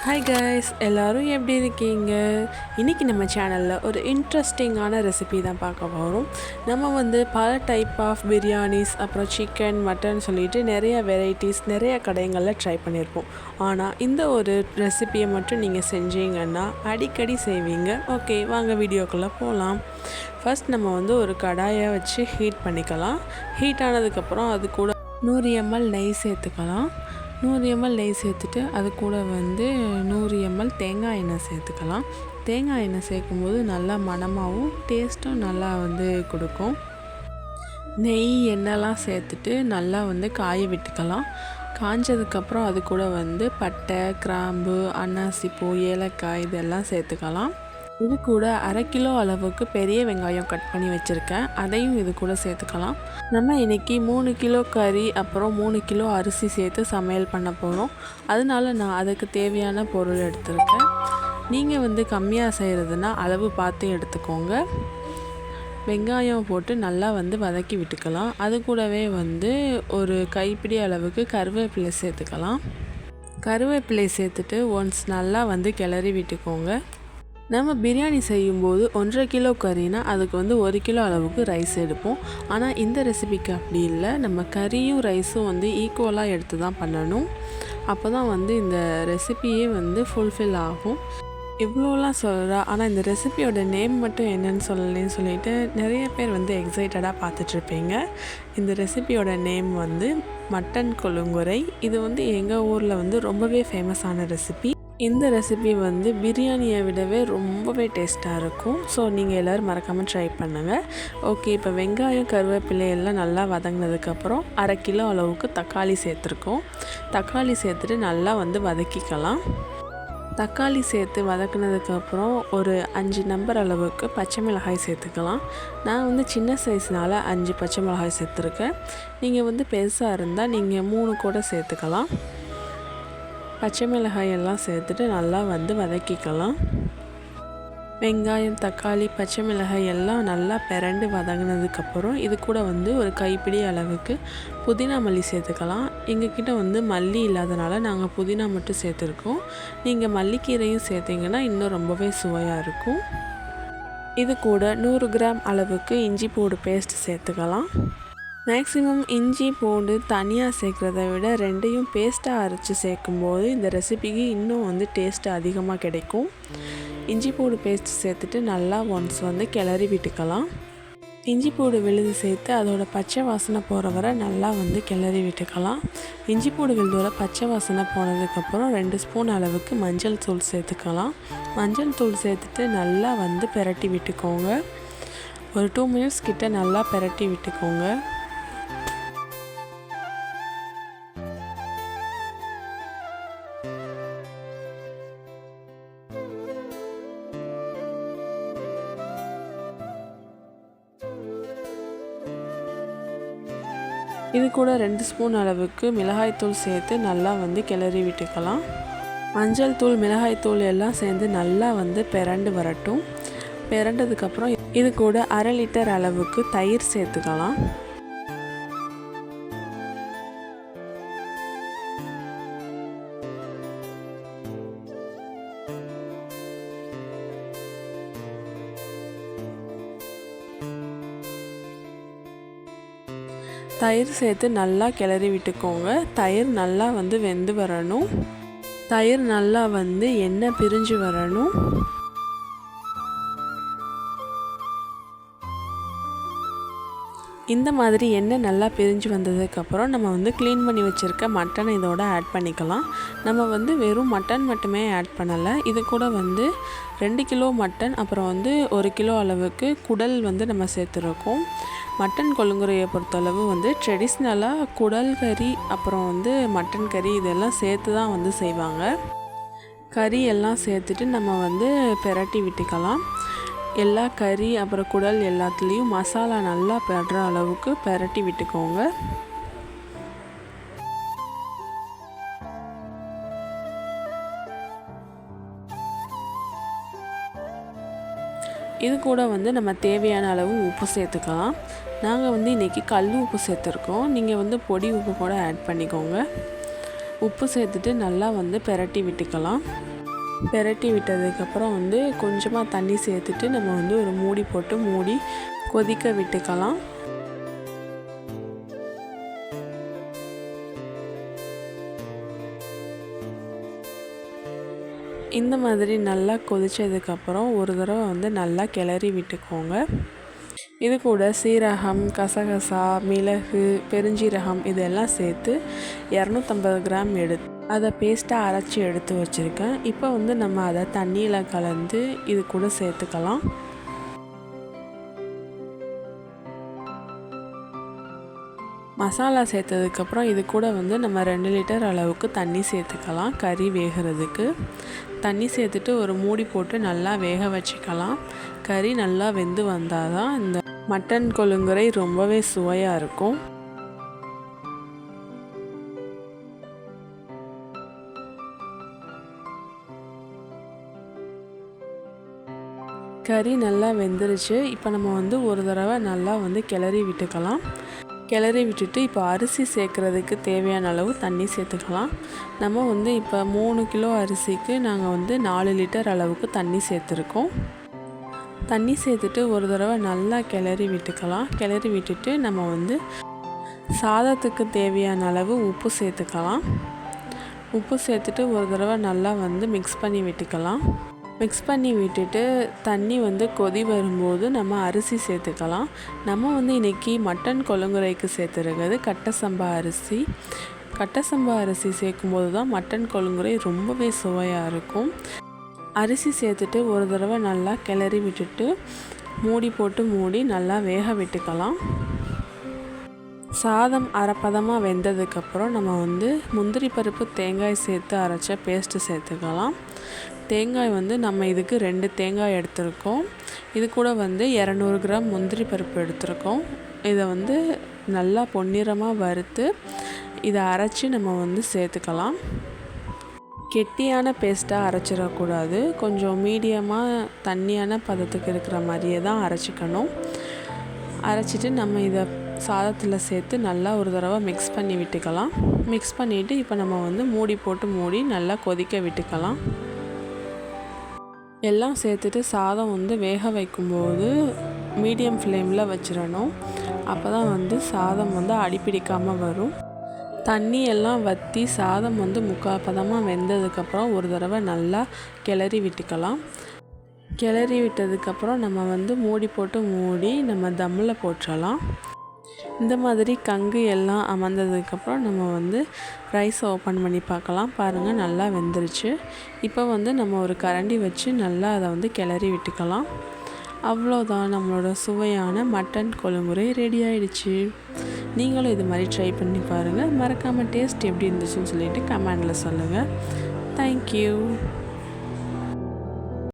Hi guys, எல்லோரும் எப்படி இருக்கீங்க? இன்றைக்கி நம்ம சேனலில் ஒரு இன்ட்ரெஸ்டிங்கான ரெசிபி தான் பார்க்க போகிறோம். நம்ம பல டைப் ஆஃப் பிரியாணிஸ், அப்புறம் சிக்கன், மட்டன் சொல்லிட்டு நிறைய வெரைட்டிஸ் நிறைய கடைகளில் ட்ரை பண்ணியிருப்போம். ஆனால் இந்த ஒரு ரெசிபியை மட்டும் நீங்கள் செஞ்சீங்கன்னா அடிக்கடி செய்வீங்க. ஓகே, வாங்க வீடியோக்குள்ளே போகலாம். ஃபர்ஸ்ட் நம்ம ஒரு கடாயை வச்சு ஹீட் பண்ணிக்கலாம். ஹீட் ஆனதுக்கப்புறம் அது கூட 100 ml நெய் சேர்த்துக்கலாம். 100 ml நெய் சேர்த்துட்டு அது கூட 100 ml தேங்காய் எண்ணெய் சேர்த்துக்கலாம். தேங்காய் எண்ணெய் சேர்க்கும்போது நல்லா மணமாகவும் டேஸ்ட்டும் நல்லா கொடுக்கும். நெய் எண்ணெய்லாம் சேர்த்துட்டு நல்லா காய விட்டுக்கலாம். காஞ்சதுக்கப்புறம் அது கூட பட்டை, கிராம்பு, அன்னாசிப்பூ, ஏலக்காய் இதெல்லாம் சேர்த்துக்கலாம். இது கூட 1/2 கிலோ அளவுக்கு பெரிய வெங்காயம் கட் பண்ணி வச்சுருக்கேன், அதையும் இது கூட சேர்த்துக்கலாம். நம்ம இன்றைக்கி 3 கிலோ கறி அப்புறம் 3 கிலோ அரிசி சேர்த்து சமையல் பண்ண போகிறோம். அதனால நான் அதுக்கு தேவையான பொருள் எடுத்துருக்கேன். நீங்கள் கம்மியாக செய்கிறதுனா அளவு பார்த்து எடுத்துக்கோங்க. வெங்காயம் போட்டு நல்லா வதக்கி விட்டுக்கலாம். அது கூடவே ஒரு கைப்பிடி அளவுக்கு கருவேப்பிலை சேர்த்துக்கலாம். கருவேப்பிலை சேர்த்துட்டு ஒன்ஸ் நல்லா கிளறி விட்டுக்கோங்க. நம்ம பிரியாணி செய்யும்போது 1.5 கிலோ கறினா அதுக்கு 1 கிலோ அளவுக்கு ரைஸ் எடுப்போம். ஆனால் இந்த ரெசிபிக்கு அப்படி இல்லை, நம்ம கறியும் ரைஸும் ஈக்குவலாக எடுத்து தான் பண்ணணும். அப்போ தான் இந்த ரெசிபியே ஃபுல்ஃபில் ஆகும். இவ்வளோலாம் சொல்கிறா, ஆனால் இந்த ரெசிபியோட நேம் மட்டும் என்னன்னு சொல்லலேன்னு சொல்லிட்டு நிறைய பேர் எக்ஸைட்டடாக பார்த்துட்ருப்பீங்க. இந்த ரெசிபியோட நேம் மட்டன் கொழுங்குறை. இது எங்கள் ஊரில் ரொம்பவே ஃபேமஸான ரெசிபி. இந்த ரெசிபி பிரியாணியை விடவே ரொம்பவே டேஸ்ட்டாக இருக்கும். ஸோ நீங்கள் எல்லோரும் மறக்காமல் ட்ரை பண்ணுங்கள். ஓகே, இப்போ வெங்காயம், கருவேப்பிலை எல்லாம் நல்லா வதங்கினதுக்கப்புறம் 1/2 கிலோ அளவுக்கு தக்காளி சேர்த்துருக்கோம். தக்காளி சேர்த்துட்டு நல்லா வதக்கிக்கலாம். தக்காளி சேர்த்து வதக்கினதுக்கப்புறம் ஒரு 5 நம்பர் அளவுக்கு பச்சை மிளகாய் சேர்த்துக்கலாம். நான் சின்ன சைஸ்னால் 5 பச்சை மிளகாய் சேர்த்துருக்கேன். நீங்கள் பெருசாக இருந்தால் நீங்கள் 3 கூட சேர்த்துக்கலாம். பச்சை மிளகாய் எல்லாம் சேர்த்துட்டு நல்லா வதக்கிக்கலாம். வெங்காயம், தக்காளி, பச்சை மிளகாய் எல்லாம் நல்லா பிரண்டு வதங்கினதுக்கப்புறம் இது கூட ஒரு கைப்பிடி அளவுக்கு புதினா மல்லி சேர்த்துக்கலாம். எங்ககிட்ட மல்லி இல்லாதனால நாங்கள் புதினா மட்டும் சேர்த்துருக்கோம். நீங்கள் மல்லிக்கீரையும் சேர்த்திங்கன்னா இன்னும் ரொம்பவே சுவையாக இருக்கும். இது கூட 100 கிராம் அளவுக்கு இஞ்சி பூண்டு பேஸ்ட் சேர்த்துக்கலாம். மேக்ஸிமம் இஞ்சி பூண்டு தனியாக சேர்க்குறத விட ரெண்டையும் பேஸ்ட்டாக அரைச்சி சேர்க்கும்போது இந்த ரெசிபிக்கு இன்னும் டேஸ்ட்டு அதிகமாக கிடைக்கும். இஞ்சி பூண்டு பேஸ்ட் சேர்த்துட்டு நல்லா ஒன்ஸ் கிளறி விட்டுக்கலாம். இஞ்சி பூண்டு விழுது சேர்த்து அதோட பச்சை வாசனை போகிற வரை நல்லா கிளறி விட்டுக்கலாம். இஞ்சி பூண்டு விழுதோட பச்சை வாசனை போனதுக்கப்புறம் 2 ஸ்பூன் அளவுக்கு மஞ்சள் தூள் சேர்த்துக்கலாம். மஞ்சள் தூள் சேர்த்துட்டு நல்லா பிரட்டி விட்டுக்கோங்க. ஒரு 2 மினிட்ஸ் கிட்ட நல்லா பிரட்டி விட்டுக்கோங்க. இது கூட 2 ஸ்பூன் அளவுக்கு மிளகாய்த்தூள் சேர்த்து நல்லா கிளறி விட்டுக்கலாம். மஞ்சள் தூள், மிளகாய்த்தூள் எல்லாம் சேர்ந்து நல்லா பிரண்டு வரட்டும். பிரண்டதுக்கப்புறம் இது கூட 1/2 லிட்டர் அளவுக்கு தயிர் சேர்த்துக்கலாம். தயிர் சேர்த்து நல்லா கிளறி விட்டுக்கோங்க. தயிர் நல்லா வெந்து வரணும். தயிர் நல்லா எண்ணெய் பிரிஞ்சு வரணும். இந்த மாதிரி எண்ணெய் நல்லா பிரிஞ்சு வந்ததுக்கப்புறம் நம்ம க்ளீன் பண்ணி வச்சுருக்க மட்டனை இதோட ஆட் பண்ணிக்கலாம். நம்ம வெறும் மட்டன் மட்டுமே ஆட் பண்ணலை. இது கூட 2 கிலோ மட்டன், அப்புறம் 1 கிலோ அளவுக்கு குடல் நம்ம சேர்த்துருக்கோம். மட்டன் கொழுங்குறையை பொறுத்தளவு ட்ரெடிஷ்னலாக குடல் கறி அப்புறம் மட்டன் கறி இதெல்லாம் சேர்த்து தான் செய்வாங்க. கறி எல்லாம் சேர்த்துட்டு நம்ம பிரட்டி விட்டுக்கலாம். எல்லா கறி அப்புறம் குடல் எல்லாத்துலேயும் மசாலா நல்லா படுற அளவுக்கு பிரட்டி விட்டுக்கோங்க. இது கூட நம்ம தேவையான அளவு உப்பு சேர்த்துக்கலாம். நாங்கள் இன்றைக்கி கல் உப்பு சேர்த்துருக்கோம். நீங்கள் பொடி உப்பு கூட ஆட் பண்ணிக்கோங்க. உப்பு சேர்த்துட்டு நல்லா பிரட்டி விட்டுக்கலாம். பெரட்டி விட்டதுக்கப்புறம் வந்து கொஞ்சமாக தண்ணி சேர்த்துட்டு நம்ம வந்து ஒரு மூடி போட்டு மூடி கொதிக்க விட்டுக்கலாம். இந்த மாதிரி நல்லா கொதித்ததுக்கப்புறம் ஒரு தடவை வந்து நல்லா கிளறி விட்டுக்கோங்க. இது கூட சீரகம், கசகசா, மிளகு, பெருஞ்சீரகம் இதெல்லாம் சேர்த்து 250 கிராம் அதை பேஸ்ட்டாக அரைச்சி எடுத்து வச்சுருக்கேன். இப்போ வந்து நம்ம அதை தண்ணியில் கலந்து இது கூட சேர்த்துக்கலாம். மசாலா சேர்த்ததுக்கப்புறம் இது கூட வந்து நம்ம 2 லிட்டர் அளவுக்கு தண்ணி சேர்த்துக்கலாம். கறி வேகிறதுக்கு தண்ணி சேர்த்துட்டு ஒரு மூடி போட்டு நல்லா வேக வச்சுக்கலாம். கறி நல்லா வெந்து வந்தால் தான் இந்த மட்டன் கொழுங்குறை ரொம்பவே சுவையாக இருக்கும். கறி நல்லா வெந்துருச்சு. இப்போ நம்ம வந்து ஒரு தடவை நல்லா வந்து கிளறி விட்டுக்கலாம். கிளறி விட்டுட்டு இப்போ அரிசி சேர்க்குறதுக்கு தேவையான அளவு தண்ணி சேர்த்துக்கலாம். நம்ம வந்து இப்போ 3 கிலோ அரிசிக்கு நாங்கள் வந்து 4 லிட்டர் அளவுக்கு தண்ணி சேர்த்துருக்கோம். தண்ணி சேர்த்துட்டு ஒரு தடவை நல்லா கிளறி விட்டுக்கலாம். கிளறி விட்டுட்டு நம்ம வந்து சாதத்துக்கு தேவையான அளவு உப்பு சேர்த்துக்கலாம். உப்பு சேர்த்துட்டு ஒரு தடவை நல்லா வந்து மிக்ஸ் பண்ணி விட்டுக்கலாம். மிக்ஸ் பண்ணி விட்டுட்டு தண்ணி வந்து கொதி வரும்போது நம்ம அரிசி சேர்த்துக்கலாம். நம்ம வந்து இன்றைக்கி மட்டன் கொழுங்குறைக்கு சேர்த்துருக்கிறது கட்டை சம்பா அரிசி. கட்டை சம்பா அரிசி சேர்க்கும்போது தான் மட்டன் கொழுங்குறை ரொம்பவே சுவையாக இருக்கும். அரிசி சேர்த்துட்டு ஒரு தடவை நல்லா கிளறி விட்டுட்டு மூடி போட்டு மூடி நல்லா வேக விட்டுக்கலாம். சாதம் அரைப்பதமாக வெந்ததுக்கப்புறம் நம்ம வந்து முந்திரி பருப்பு, தேங்காய் சேர்த்து அரைச்ச பேஸ்ட்டு சேர்த்துக்கலாம். தேங்காய் வந்து நம்ம இதுக்கு 2 தேங்காய் எடுத்திருக்கோம். இது கூட வந்து 200 கிராம் முந்திரி பருப்பு எடுத்திருக்கோம். இதை வந்து நல்லா பொன்னிறமாக வறுத்து இதை அரைச்சி நம்ம வந்து சேர்த்துக்கலாம். கெட்டியான பேஸ்ட்டாக அரைச்சிடக்கூடாது. கொஞ்சம் மீடியமாக தண்ணியான பதத்துக்கு இருக்கிற மாதிரியே தான் அரைச்சிக்கணும். அரைச்சிட்டு நம்ம இதை சாதத்தில் சேர்த்து நல்லா ஒரு தடவை மிக்ஸ் பண்ணி விட்டுக்கலாம். மிக்ஸ் பண்ணிவிட்டு இப்போ நம்ம வந்து மூடி போட்டு மூடி நல்லா கொதிக்க விட்டுக்கலாம். எல்லாம் சேர்த்துட்டு சாதம் வந்து வேக வைக்கும்போது மீடியம் ஃப்ளேமில் வச்சிடணும். அப்போ தான் வந்து சாதம் வந்து அடிப்பிடிக்காமல் வரும். தண்ணி எல்லாம் வற்றி சாதம் வந்து முக்கால் பதமாக வெந்ததுக்கப்புறம் ஒரு தடவை நல்லா கிளறி விட்டுக்கலாம். கிளறி விட்டதுக்கப்புறம் நம்ம வந்து மூடி போட்டு மூடி நம்ம தம்மில் போட்டுடலாம். இந்த மாதிரி கங்கு எல்லாம் அமர்ந்ததுக்கப்புறம் நம்ம வந்து ரைஸ் ஓப்பன் பண்ணி பார்க்கலாம். பாருங்கள், நல்லா வெந்துருச்சு. இப்போ வந்து நம்ம ஒரு கரண்டி வச்சு நல்லா அதை வந்து கிளறி விட்டுக்கலாம். அவ்வளோதான், நம்மளோட சுவையான மட்டன் கொழுங்குறை ரெடி ஆகிடுச்சு. நீங்களும் இது மாதிரி ட்ரை பண்ணி பாருங்கள். மறக்காமல் டேஸ்ட் எப்படி இருந்துச்சுன்னு சொல்லிவிட்டு கமெண்டில் சொல்லுங்கள். தேங்க்யூ.